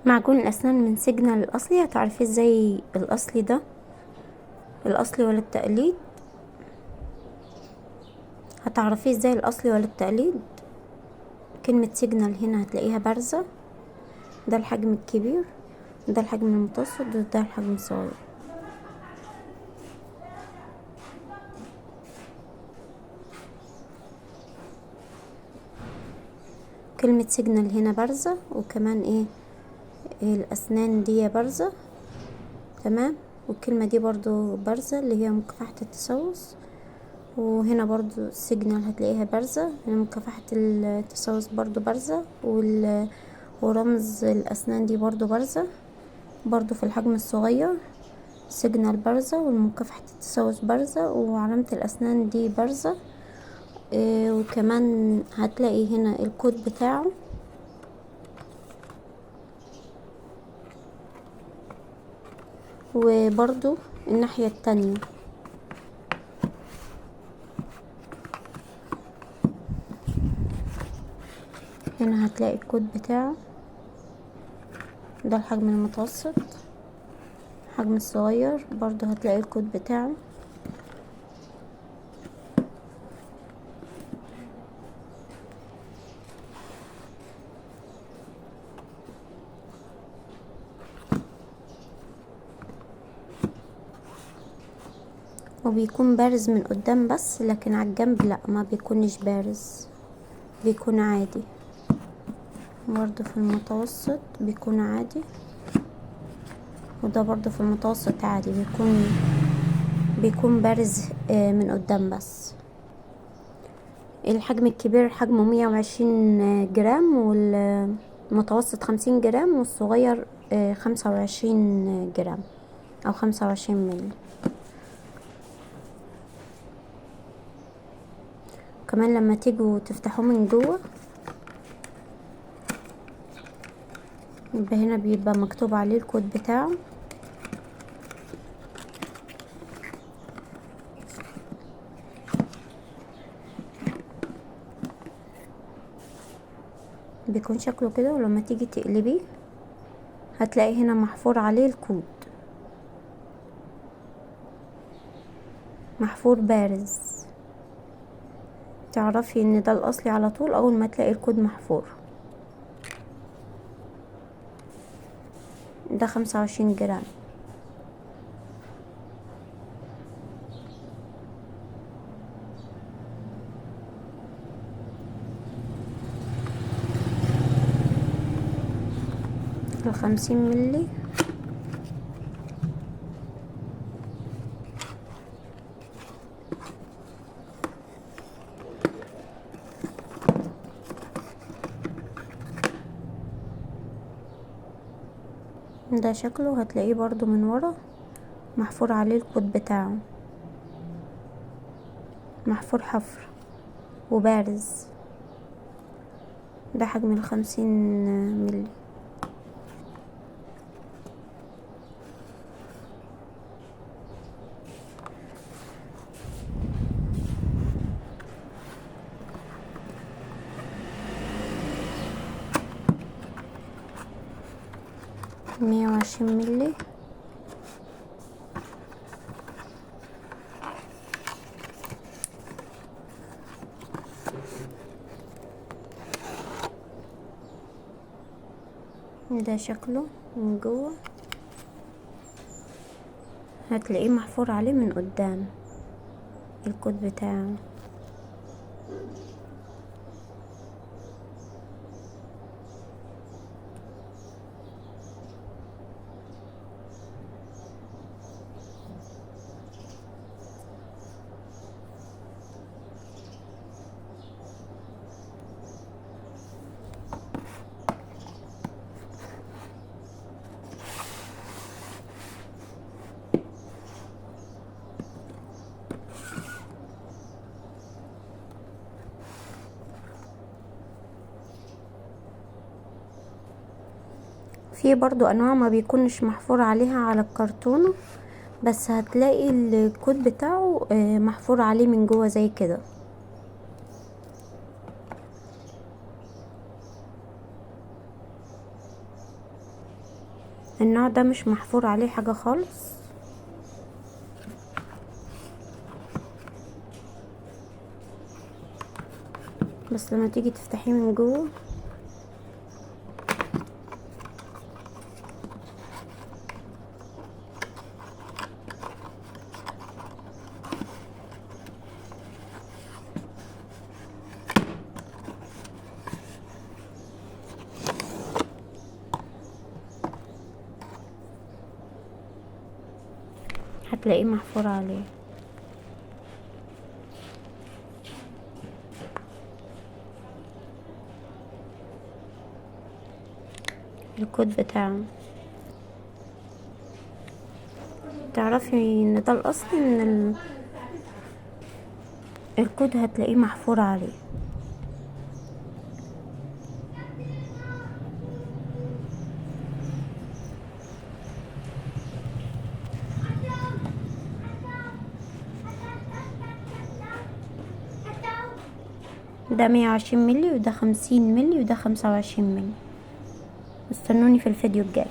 معجون الأسنان من سيجنال الأصلي. هتعرفي ازاي الأصلي ده الأصلي ولا التقليد؟ هتعرفيه ازاي الأصلي ولا التقليد؟ كلمة سيجنال هنا هتلاقيها بارزة. ده الحجم الكبير، ده الحجم المتوسط، وده الحجم الصغير. كلمة سيجنال هنا بارزة، وكمان الأسنان دي بارزة. تمام. والكلمة دي برضو بارزة اللي هي مكافحة التسوس. وهنا برضو السيجنال هتلاقيها بارزة، هنا مكافحة التسوس برضو بارزة. ورمز الأسنان دي برضو بارزة، برضو في الحجم الصغير. سيجنال بارزة، ومكافحة التسوس بارزة، وعلامة الأسنان دي بارزة. وكمان هتلاقي هنا الكود بتاعه. وبرضو الناحية التانية هنا هتلاقي الكود بتاعه. ده الحجم المتوسط. الحجم الصغير برضو هتلاقي الكود بتاعه. وبيكون بارز من قدام بس، لكن على الجنب لا، ما بيكونش بارز، بيكون عادي. برضو في المتوسط بيكون عادي، وده برضو في المتوسط عادي، بيكون بارز من قدام بس. الحجم الكبير حجمه 120 جرام، والمتوسط 50 جرام، والصغير 25 جرام او 25 ملي. كمان لما تيجوا تفتحوه من جوه، يبقى هنا بيبقى مكتوب عليه الكود بتاعه. بيكون شكله كده، ولما تيجي تقلبيه هتلاقي هنا محفور عليه الكود، محفور بارز. تعرفي ان ده الاصلي على طول اول ما تلاقي الكود محفور. ده 25 جرام. ال50 ملي. ده شكله، هتلاقيه برضو من ورا محفور عليه الكود بتاعه، محفور حفر وبارز. ده حجم ال50 ملي. 120 ملي. ده شكله من جوه، هتلاقيه محفور عليه من قدام الكود بتاعه. في برضو انواع ما بيكونش محفور عليها على الكرتونة، بس هتلاقي الكود بتاعه محفور عليه من جوه زي كده. النوع ده مش محفور عليه حاجة خالص. بس لما تيجي تفتحيه من جوه هتلاقيه محفور عليه. الكود بتاعه. تعرفي ان ده الاصل، ان الكود هتلاقيه محفور عليه. ده 120 مللي، وده 50 مللي، وده 25 مللي. استنوني في الفيديو الجاي.